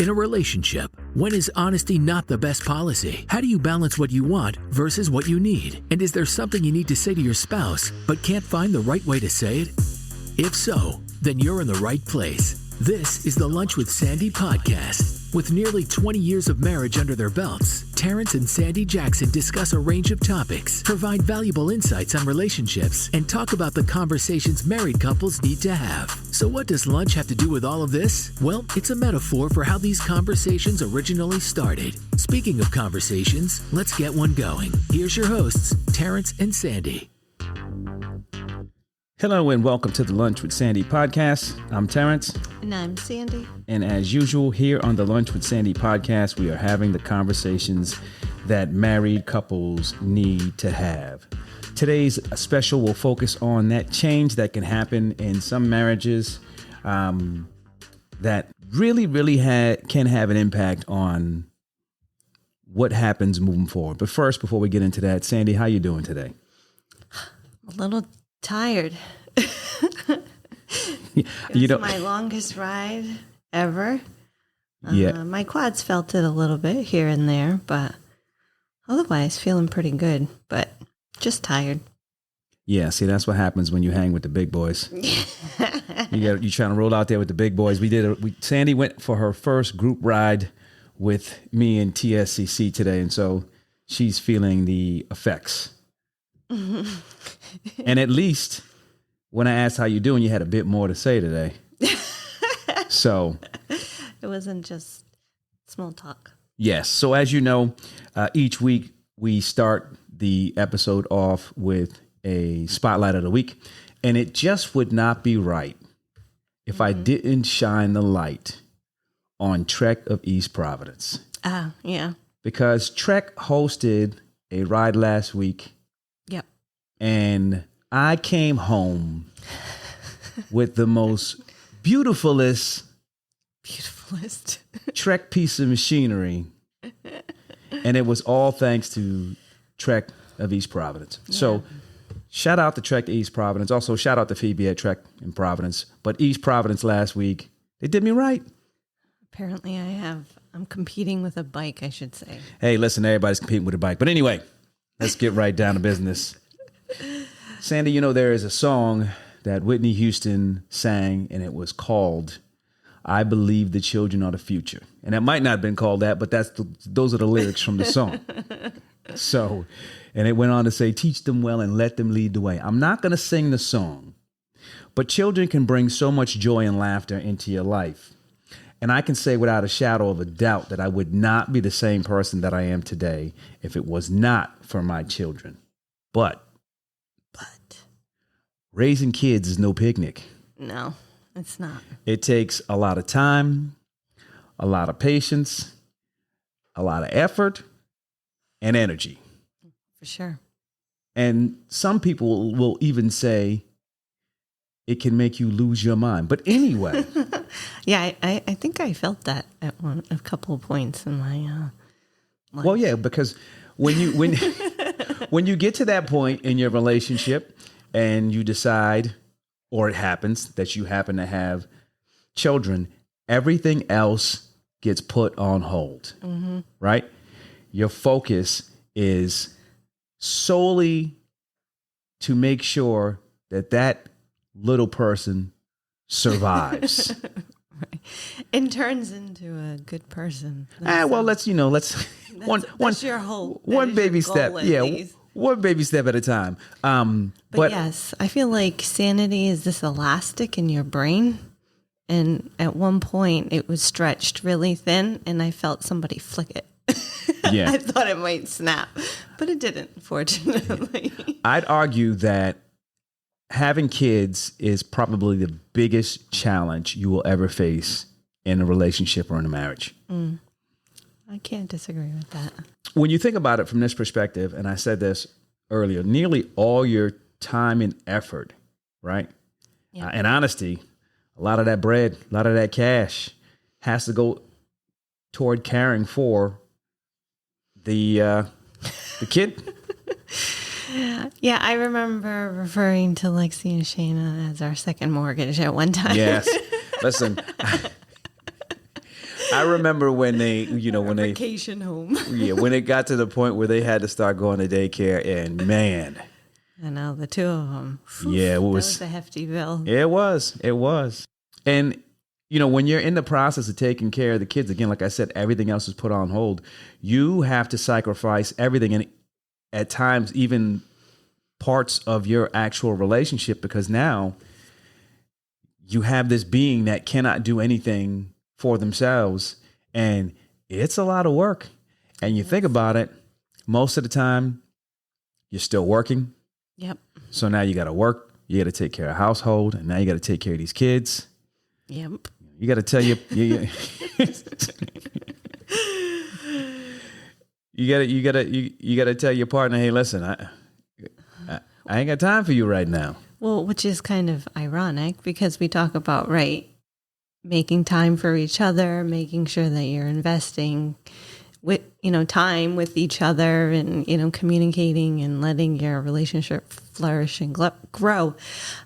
In a relationship, when is honesty not the best policy? How do you balance what you want versus what you need? And is there something you need to say to your spouse but can't find the right way to say it? If so, then you're in the right place. This is the Lunch with Sandy podcast. With nearly 20 years of marriage under their belts, Terrance and Sandy Jackson discuss a range of topics, provide valuable insights on relationships, and talk about the conversations married couples need to have. So what does lunch have to do with all of this? Well, it's a metaphor for how these conversations originally started. Speaking of conversations, let's get one going. Here's your hosts, Terrance and Sandy. Hello and welcome to the Lunch with Sandy podcast. I'm Terrance. And I'm Sandy. And as usual, here on the Lunch with Sandy podcast, we are having the conversations that married couples need to have. Today's special will focus on that change that can happen in some marriages that really can have an impact on what happens moving forward. But first, before we get into that, Sandy, how you doing today? A little tired. You know, my longest ride ever. Yeah. My quads felt it a little bit here and there, but otherwise feeling pretty good, but just tired. Yeah, see, that's what happens when you hang with the big boys. You're trying to roll out there with the big boys. Sandy went for her first group ride with me and TSCC today, and so she's feeling the effects. And at least when I asked how you doing, you had a bit more to say today. So it wasn't just small talk. Yes. So as you know, each week we start the episode off with a spotlight of the week, and it just would not be right if I didn't shine the light on Trek of East Providence. Yeah. Because Trek hosted a ride last week. Yep. And I came home with the most beautifulest Trek piece of machinery. And it was all thanks to Trek of East Providence. Yeah. So shout out to Trek to East Providence. Also shout out to Phoebe at Trek in Providence. But East Providence last week, they did me right. Apparently I'm competing with a bike, I should say. Hey, listen, everybody's competing with a bike. But anyway, let's get right down to business. Sandy, you know, there is a song that Whitney Houston sang, and it was called I Believe the Children Are the Future. And it might not have been called that, but those are the lyrics from the song. So, and it went on to say, teach them well and let them lead the way. I'm not going to sing the song, but children can bring so much joy and laughter into your life. And I can say without a shadow of a doubt that I would not be the same person that I am today if it was not for my children. But raising kids is no picnic. No, it's not. It takes a lot of time, a lot of patience, a lot of effort, and energy. For sure. And some people will even say it can make you lose your mind. But anyway. Yeah, I think I felt that at a couple of points in my life. Well, yeah, because when you get to that point in your relationship and you decide, or it happens that you happen to have children, everything else gets put on hold, right? Your focus is solely to make sure that little person survives. Right. And turns into a good person. Well, let's that's your hope. One baby step. Yeah. One baby step at a time. But yes, I feel like sanity is this elastic in your brain. And at one point it was stretched really thin and I felt somebody flick it. Yeah. I thought it might snap, but it didn't, fortunately. I'd argue that having kids is probably the biggest challenge you will ever face in a relationship or in a marriage. I can't disagree with that. When you think about it from this perspective, and I said this earlier, nearly all your time and effort, right? Yeah. And honesty, a lot of that bread, a lot of that cash has to go toward caring for the kid. Yeah, I remember referring to Lexi and Shayna as our second mortgage at one time. Yes. Listen, I remember when they, when they vacation home. when it got to the point where they had to start going to daycare, and man, I know the two of them. Yeah, that was a hefty bill. It was. And when you're in the process of taking care of the kids, again, like I said, everything else is put on hold. You have to sacrifice everything, and at times even parts of your actual relationship, because now you have this being that cannot do anything for themselves, and it's a lot of work. And you think about it, most of the time you're still working. Yep. So now you got to work, you got to take care of household, and now you got to take care of these kids. Yep. You got to tell you got to tell your partner, hey, listen, I ain't got time for you right now. Well, which is kind of ironic because we talk about, making time for each other, making sure that you're investing with, time with each other and, communicating and letting your relationship flourish and grow.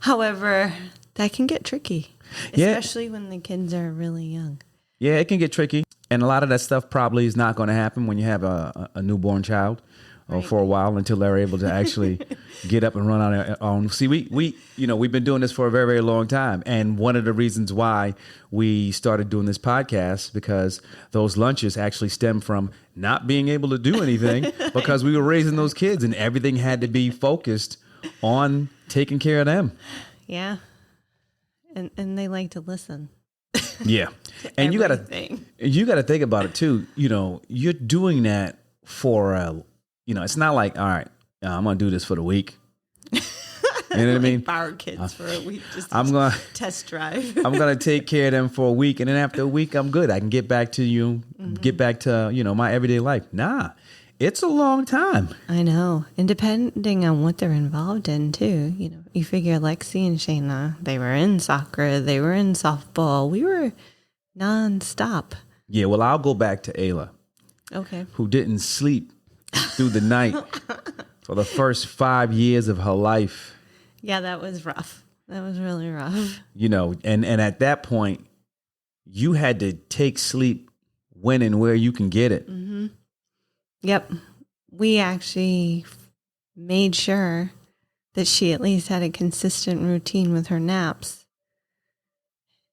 However, that can get tricky, especially when the kids are really young. Yeah, it can get tricky. And a lot of that stuff probably is not going to happen when you have a newborn child or for a while until they're able to actually get up and run on their own. See, we've been doing this for a very, very long time. And one of the reasons why we started doing this podcast, because those lunches actually stem from not being able to do anything because we were raising those kids and everything had to be focused on taking care of them. Yeah. And they like to listen. Yeah. And you got to think about it too. You're doing that for it's not like, all right, I'm going to do this for the week. You know what I mean? Borrow kids for a week just test drive. I'm going to take care of them for a week. And then after a week, I'm good. I can get back to get back to, my everyday life. Nah, it's a long time. I know. And depending on what they're involved in too, you figure Lexi and Shayna, they were in soccer, they were in softball. We were nonstop. Yeah. Well, I'll go back to Ayla. Okay. Who didn't sleep through the night for the first 5 years of her life. Yeah, that was rough. That was really rough. And at that point, you had to take sleep when and where you can get it. Mm-hmm. Yep. We actually made sure that she at least had a consistent routine with her naps.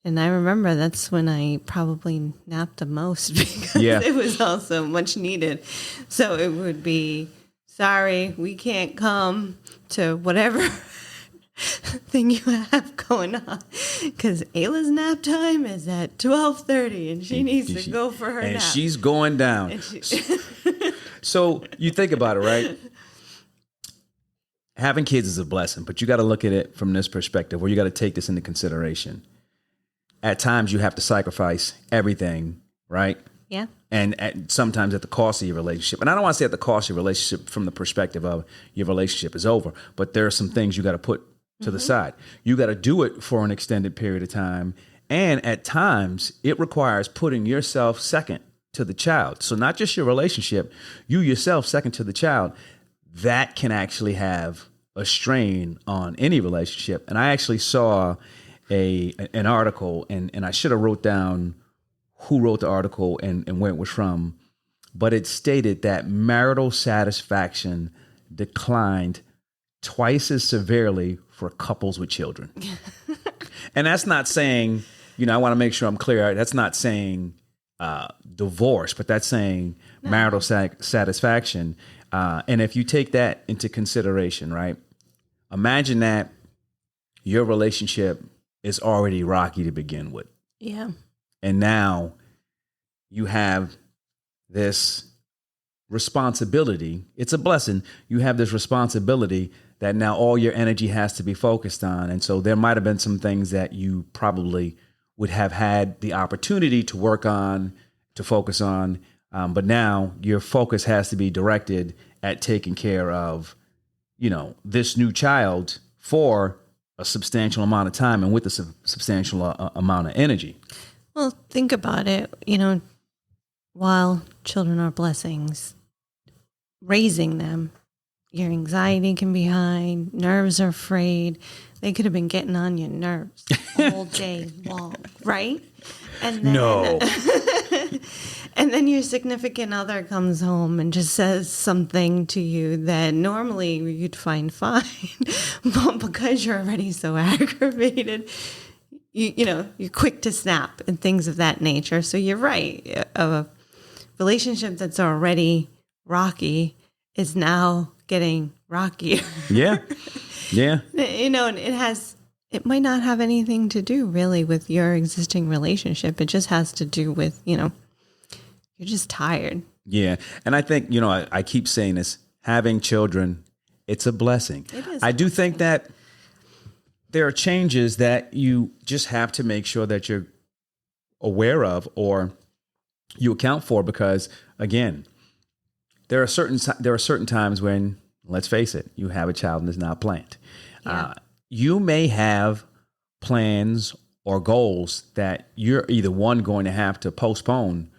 And I remember that's when I probably napped the most because it was also much needed. So it would be, sorry, we can't come to whatever thing you have going on because Ayla's nap time is at 12:30 and she needs to go for her nap. And she's going down. So you think about it, right? Having kids is a blessing, but you got to look at it from this perspective where you got to take this into consideration. At times you have to sacrifice everything, right? Yeah. And sometimes at the cost of your relationship. And I don't want to say at the cost of your relationship from the perspective of your relationship is over, but there are some things you got to put to the side. You got to do it for an extended period of time. And at times it requires putting yourself second to the child. So not just your relationship, you yourself second to the child. That can actually have a strain on any relationship. And I actually saw an article, and I should have wrote down who wrote the article and where it was from, but it stated that marital satisfaction declined twice as severely for couples with children. And that's not saying, I want to make sure I'm clear, that's not saying divorce, but that's saying marital satisfaction. And if you take that into consideration, right, imagine that your relationship is already rocky to begin with. Yeah. And now you have this responsibility. It's a blessing. You have this responsibility that now all your energy has to be focused on. And so there might have been some things that you probably would have had the opportunity to work on, to focus on. But now your focus has to be directed at taking care of, this new child for a substantial amount of time and with a substantial amount of energy. Well, think about it. While children are blessings, raising them, your anxiety can be high, nerves are frayed. They could have been getting on your nerves all day long, right? And then, no. your significant other comes home and just says something to you that normally you'd find fine, but because you're already so aggravated, you're quick to snap and things of that nature. So you're right. A relationship that's already rocky is now getting rockier. Yeah. Yeah. And it might not have anything to do really with your existing relationship. It just has to do with, you're just tired. Yeah. And I think, I keep saying this, having children, it's a blessing. It is. I do think that there are changes that you just have to make sure that you're aware of or you account for, because again, there are certain times when, let's face it, you have a child and it's not planned. Yeah. You may have plans or goals that you're either one, going to have to postpone,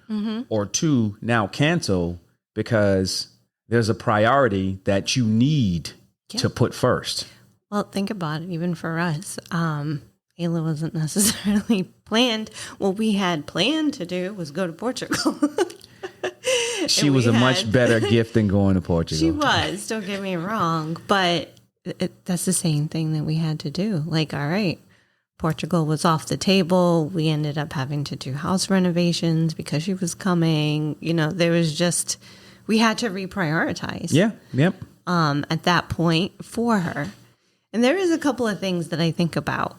or two, now cancel because there's a priority that you need to put first. Well, think about it. Even for us, Ayla wasn't necessarily planned. What we had planned to do was go to Portugal. She was a much better gift than going to Portugal. She was, don't get me wrong, but that's the same thing that we had to do. Like, all right, Portugal was off the table. We ended up having to do house renovations because she was coming. There was just, we had to reprioritize. Yeah, yep. At that point for her. And there is a couple of things that I think about.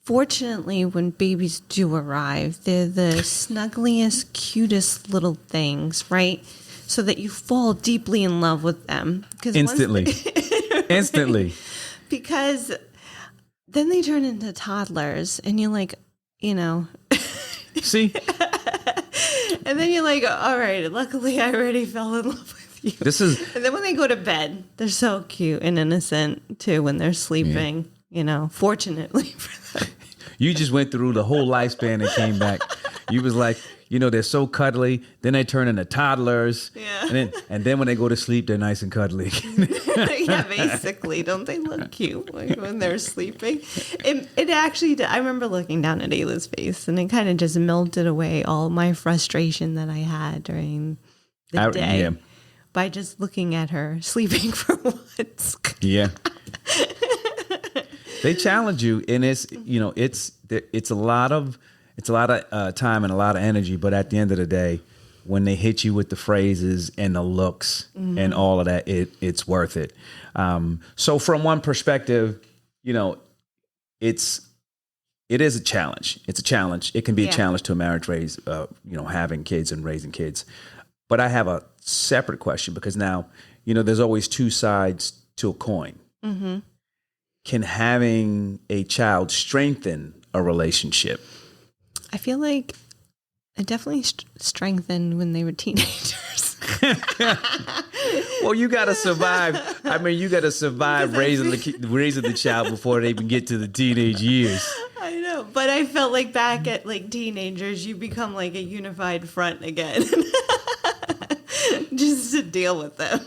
Fortunately, when babies do arrive, they're the snuggliest, cutest little things, right? So that you fall deeply in love with them. Instantly. Instantly. Because then they turn into toddlers and you're like, See? And then you're like, all right, luckily I already fell in love with you. And then when they go to bed, they're so cute and innocent too when they're sleeping, fortunately for them. You just went through the whole lifespan and came back. You was like, they're so cuddly. Then they turn into toddlers. Yeah. And then when they go to sleep, they're nice and cuddly. Yeah, basically. Don't they look cute when they're sleeping? It actually, I remember looking down at Ayla's face and it kind of just melted away all my frustration that I had during the day. Yeah. By just looking at her sleeping for once. Yeah. They challenge you, and it's a lot of time and a lot of energy. But at the end of the day, when they hit you with the phrases and the looks and all of that, it's worth it. So from one perspective, it is a challenge. It's a challenge. It can be a challenge to a marriage, having kids and raising kids. But I have a separate question, because now, there's always two sides to a coin. Mm-hmm. Can having a child strengthen a relationship? I feel like it definitely strengthened when they were teenagers. Well, you got to survive. I mean, you got to survive raising the child before they even get to the teenage years. I know, but I felt like back at teenagers, you become like a unified front again, just to deal with them.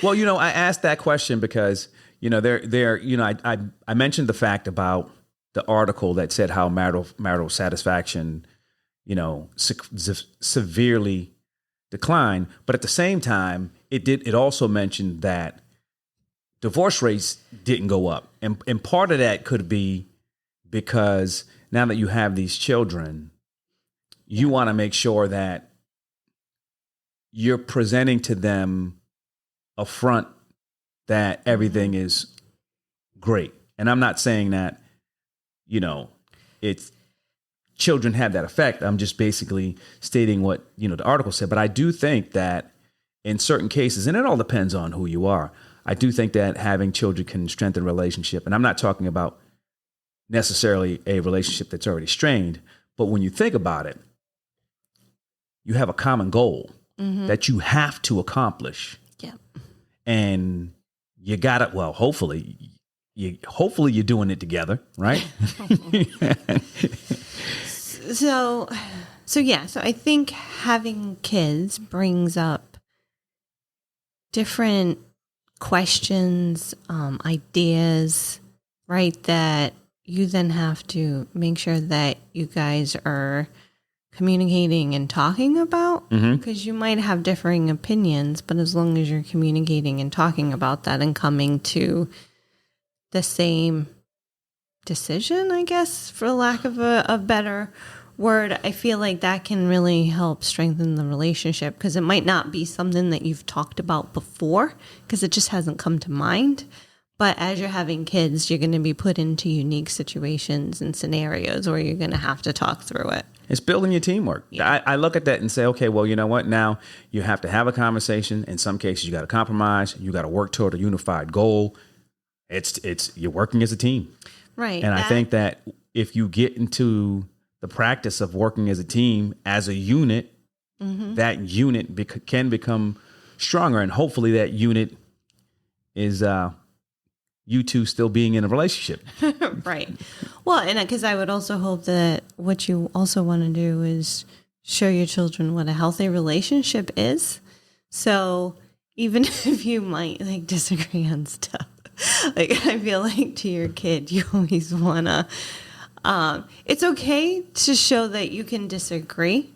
Well, I asked that question because I mentioned the fact about the article that said how marital satisfaction, severely declined. But at the same time, it also mentioned that divorce rates didn't go up. And part of that could be because now that you have these children, you want to make sure that you're presenting to them a front that everything is great. And I'm not saying that, it's children have that effect. I'm just basically stating what, the article said. But I do think that in certain cases, and it all depends on who you are, I do think that having children can strengthen a relationship. And I'm not talking about necessarily a relationship that's already strained, but when you think about it, you have a common goal that you have to accomplish. Yeah. And you got it. Well, hopefully you're doing it together, right? So I think having kids brings up different questions, ideas, right? That you then have to make sure that you guys are communicating and talking about, because you might have differing opinions, but as long as you're communicating and talking about that and coming to the same decision, I guess, for lack of a better word, I feel like that can really help strengthen the relationship, because it might not be something that you've talked about before because it just hasn't come to mind. But as you're having kids, you're going to be put into unique situations and scenarios where you're going to have to talk through it. It's building your teamwork. Yeah. I look at that and say, okay, well, you know what? Now you have to have a conversation. In some cases, you got to compromise. You got to work toward a unified goal. It's you're working as a team. Right. And I think that if you get into the practice of working as a team, as a unit, that unit can become stronger. And hopefully that unit is you two still being in a relationship. Right. Well, and because I would also hope that what you also want to do is show your children what a healthy relationship is. So even if you might like disagree on stuff, like I feel like to your kid, you always want to, it's okay to show that you can disagree,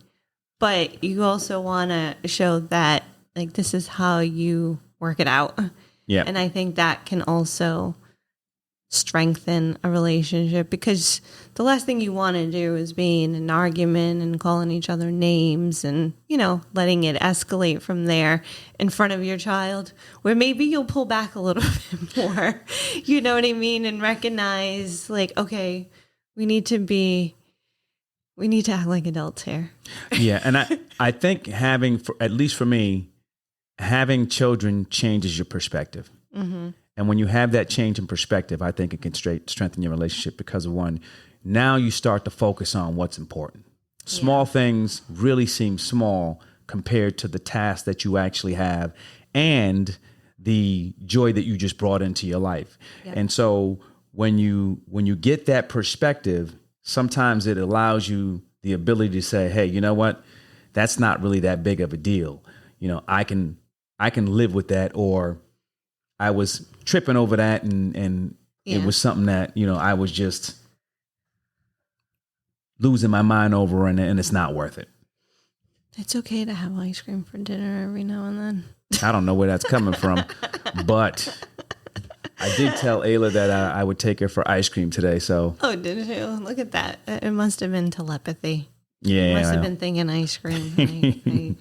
but you also want to show that like this is how you work it out. Yeah. And I think that can also strengthen a relationship, because the last thing you want to do is be in an argument and calling each other names and, you know, letting it escalate from there in front of your child, where maybe you'll pull back a little bit more, you know what I mean? And recognize like, okay, we need to act like adults here. Yeah. And I think at least for me, having children changes your perspective. And when you have that change in perspective, I think it can strengthen your relationship because of one, now you start to focus on what's important. Small things really seem small compared to the task that you actually have and the joy that you just brought into your life. Yep. And so when you get that perspective, sometimes it allows you the ability to say, hey, you know what? That's not really that big of a deal. You know, I can live with that, or I was tripping over that and it was something that, you know, I was just losing my mind over and it's not worth it. It's okay to have ice cream for dinner every now and then. I don't know where that's coming from, but I did tell Ayla that I would take her for ice cream today. So. Oh, did you? Look at that. It must have been telepathy. Yeah. You must have been thinking ice cream. I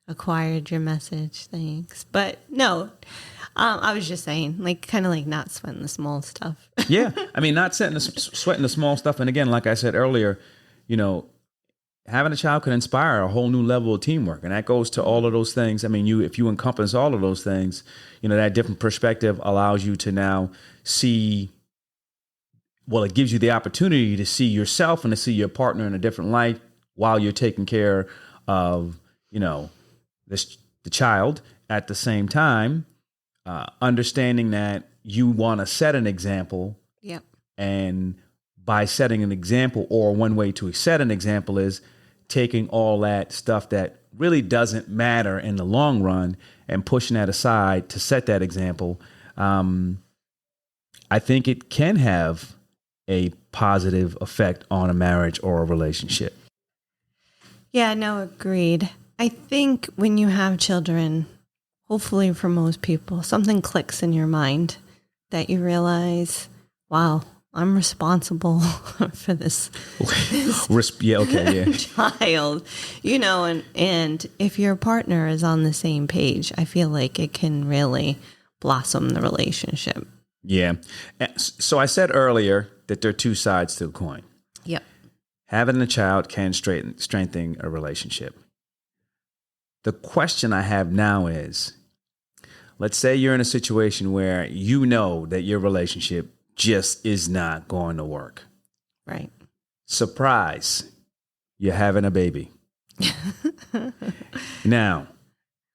acquired your message. Thanks. But no, I was just saying, like, kind of like not sweating the small stuff. Yeah. I mean, not sweating the small stuff. And again, like I said earlier, you know, having a child can inspire a whole new level of teamwork. And that goes to all of those things. I mean, if you encompass all of those things, you know, that different perspective allows you to now see, well, it gives you the opportunity to see yourself and to see your partner in a different light while you're taking care of, you know, the child at the same time, understanding that you want to set an example. Yep. And by setting an example, or one way to set an example is taking all that stuff that really doesn't matter in the long run and pushing that aside to set that example. I think it can have a positive effect on a marriage or a relationship. Yeah, no, agreed. I think when you have children, hopefully for most people, something clicks in your mind that you realize, wow, I'm responsible for this child, you know, and if your partner is on the same page, I feel like it can really blossom the relationship. Yeah. So I said earlier that there are two sides to the coin. Yep. Having a child can strengthen a relationship. The question I have now is, let's say you're in a situation where you know that your relationship just is not going to work. Right. Surprise, you're having a baby. Now,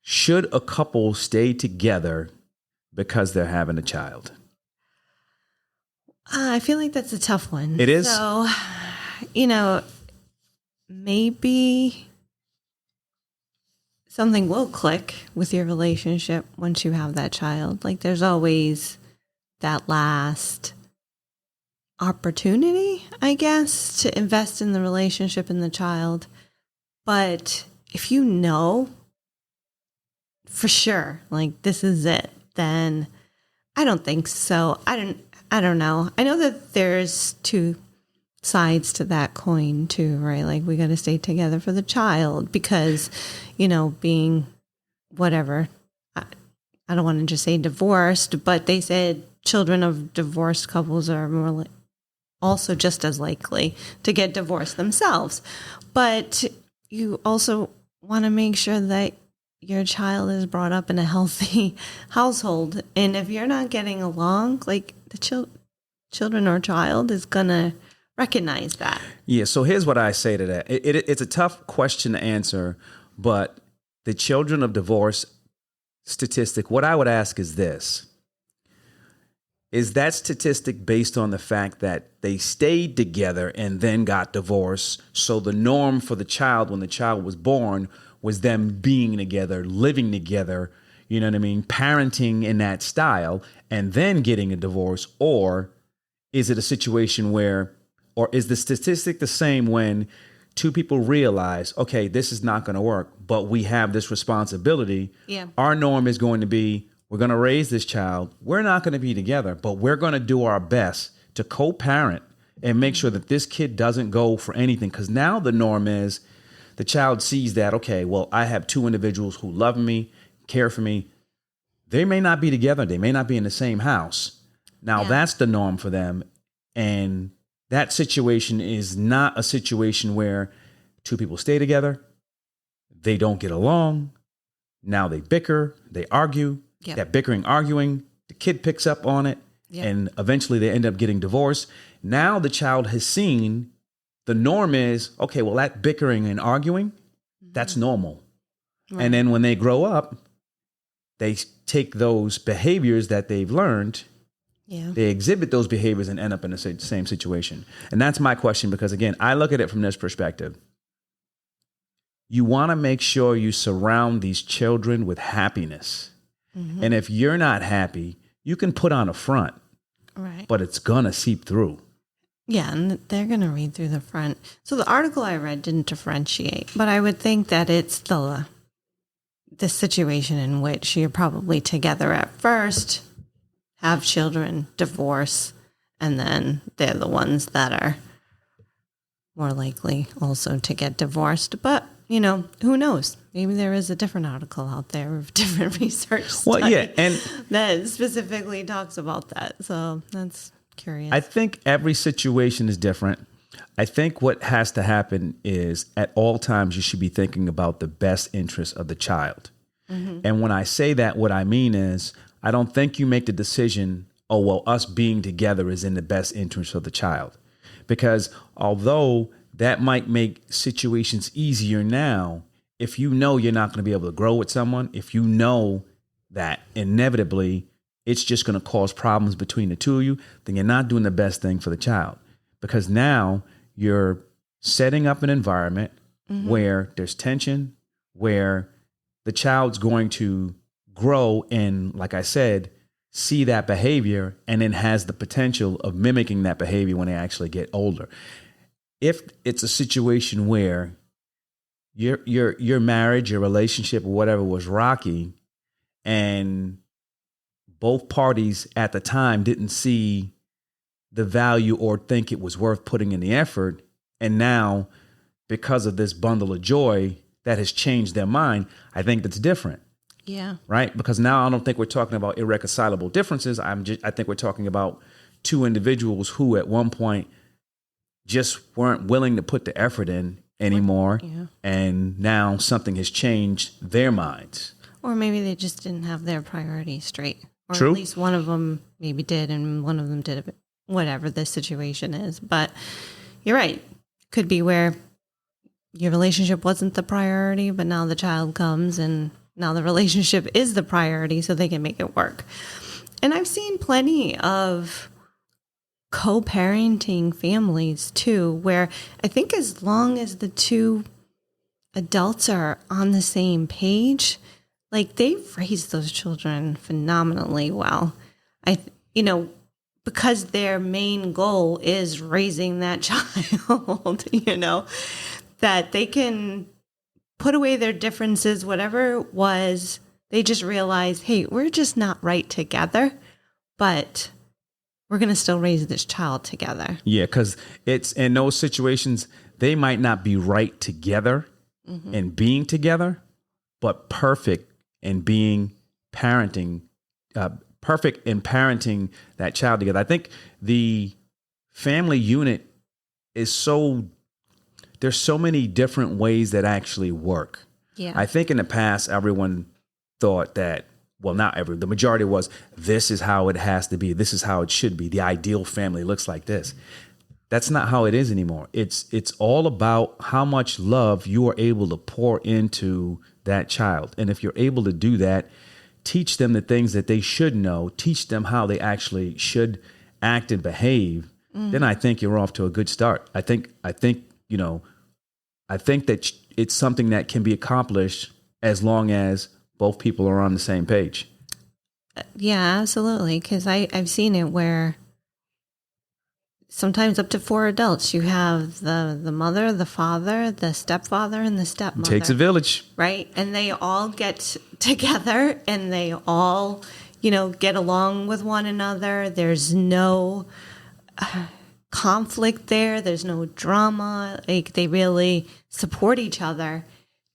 should a couple stay together because they're having a child? I feel like that's a tough one. It is? So, you know, maybe something will click with your relationship once you have that child. Like there's always that last opportunity, I guess, to invest in the relationship and the child. But if you know for sure, like this is it, then I don't think so. I don't know. I know that there's two sides to that coin too, right? Like we got to stay together for the child because, being whatever, I don't want to just say divorced, but they said children of divorced couples are also just as likely to get divorced themselves. But you also want to make sure that your child is brought up in a healthy household. And if you're not getting along, like the children or child is going to recognize that. Yeah. So here's what I say to that. It's a tough question to answer, but the children of divorce statistic, what I would ask is this. Is that statistic based on the fact that they stayed together and then got divorced? So the norm for the child when the child was born was them being together, living together, you know what I mean, parenting in that style, and then getting a divorce? Or is it a situation where, or is the statistic the same when two people realize, okay, this is not going to work, but we have this responsibility. Yeah. Our norm is going to be, we're going to raise this child. We're not going to be together, but we're going to do our best to co-parent and make sure that this kid doesn't go for anything. Because now the norm is the child sees that, okay, well, I have two individuals who love me, care for me. They may not be together. They may not be in the same house. Now that's the norm for them. And that situation is not a situation where two people stay together, they don't get along, now they bicker, they argue, that bickering, arguing, the kid picks up on it, and eventually they end up getting divorced. Now the child has seen the norm is, okay, well, that bickering and arguing, that's normal. Right. And then when they grow up, they take those behaviors that they've learned, they exhibit those behaviors and end up in the same situation. And that's my question, because again, I look at it from this perspective. You want to make sure you surround these children with happiness. Mm-hmm. And if you're not happy, you can put on a front, right? But it's going to seep through. Yeah, and they're going to read through the front. So the article I read didn't differentiate, but I would think that it's the situation in which you're probably together at first, have children, divorce, and then they're the ones that are more likely also to get divorced. But, who knows? Maybe there is a different article out there of different research study and that specifically talks about that. So that's curious. I think every situation is different. I think what has to happen is at all times you should be thinking about the best interest of the child. Mm-hmm. And when I say that, what I mean is I don't think you make the decision, oh, well, us being together is in the best interest of the child. Because although that might make situations easier now, if you know you're not going to be able to grow with someone, if you know that inevitably it's just going to cause problems between the two of you, then you're not doing the best thing for the child. Because now you're setting up an environment where there's tension, where the child's going to grow and, like I said, see that behavior and then has the potential of mimicking that behavior when they actually get older. If it's a situation where your marriage, your relationship, or whatever was rocky, and both parties at the time didn't see the value or think it was worth putting in the effort, and now because of this bundle of joy that has changed their mind, I think that's different. Yeah. Right? Because now I don't think we're talking about irreconcilable differences. I think we're talking about two individuals who at one point just weren't willing to put the effort in anymore. Yeah. And now something has changed their minds. Or maybe they just didn't have their priorities straight. Or True. At least one of them maybe did and one of them did, whatever the situation is. But you're right. Could be where your relationship wasn't the priority, but now the child comes and now the relationship is the priority, so they can make it work. And I've seen plenty of co-parenting families too, where I think as long as the two adults are on the same page, like they've raised those children phenomenally well. Because their main goal is raising that child, that they can put away their differences, whatever it was. They just realized, hey, we're just not right together, but we're going to still raise this child together. Yeah, because it's in those situations, they might not be right together and being together, but perfect in parenting that child together. I think the family unit is there's so many different ways that actually work. Yeah. I think in the past, everyone thought that, well, not everyone, the majority was, this is how it has to be. This is how it should be. The ideal family looks like this. That's not how it is anymore. It's all about how much love you are able to pour into that child. And if you're able to do that, teach them the things that they should know, teach them how they actually should act and behave, then I think you're off to a good start. I think that it's something that can be accomplished as long as both people are on the same page. Yeah, absolutely. Because I've seen it where sometimes up to 4 adults, you have the mother, the father, the stepfather, and the stepmother. Takes a village. Right? And they all get together and they all, get along with one another. There's no conflict there. There's no drama. Like, they really support each other.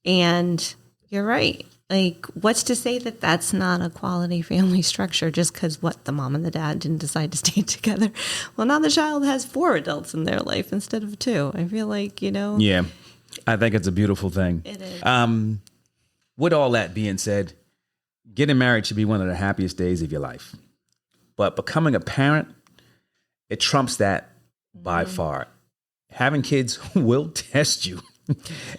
And you're right. Like, what's to say that that's not a quality family structure just because the mom and the dad didn't decide to stay together? Well, now the child has 4 adults in their life instead of 2. I feel like, Yeah, I think it's a beautiful thing. It is. With all that being said, getting married should be one of the happiest days of your life. But becoming a parent, it trumps that by far. Having kids will test you.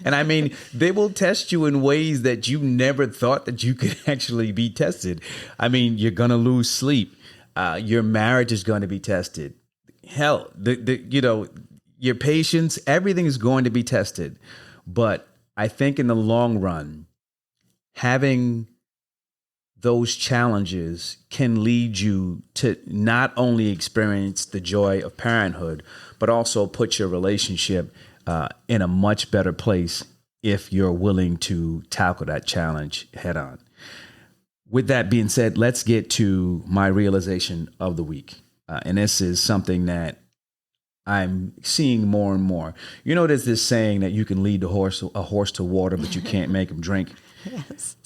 And I mean, they will test you in ways that you never thought that you could actually be tested. I mean, you're going to lose sleep. Your marriage is going to be tested. Hell, your patience, everything is going to be tested. But I think in the long run, having those challenges can lead you to not only experience the joy of parenthood, but also put your relationship in a much better place if you're willing to tackle that challenge head on. With that being said, let's get to my realization of the week. And this is something that I'm seeing more and more. There's this saying that you can lead a horse to water, but you can't make him drink. Yes.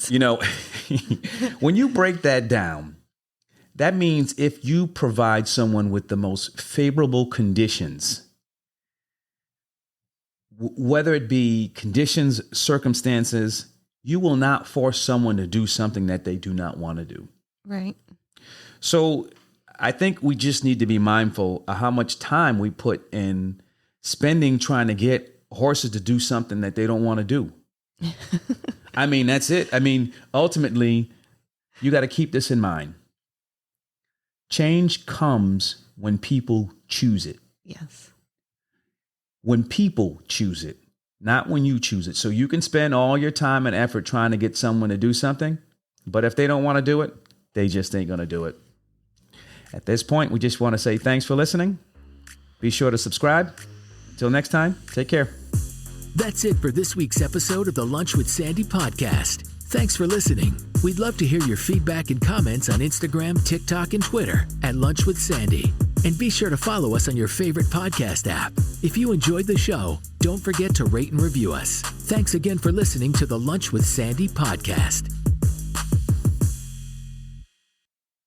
When you break that down, that means if you provide someone with the most favorable conditions, whether it be conditions, circumstances, you will not force someone to do something that they do not want to do. Right. So I think we just need to be mindful of how much time we put in spending trying to get horses to do something that they don't want to do. I mean, that's it. I mean, ultimately, you got to keep this in mind. Change comes when people choose it. Yes. When people choose it, not when you choose it. So you can spend all your time and effort trying to get someone to do something, but if they don't want to do it, they just ain't going to do it. At this point, we just want to say thanks for listening. Be sure to subscribe. Until next time, take care. That's it for this week's episode of the Lunch with Sandy podcast. Thanks for listening. We'd love to hear your feedback and comments on Instagram, TikTok, and Twitter at Lunch with Sandy. And be sure to follow us on your favorite podcast app. If you enjoyed the show, don't forget to rate and review us. Thanks again for listening to the Lunch with Sandy podcast.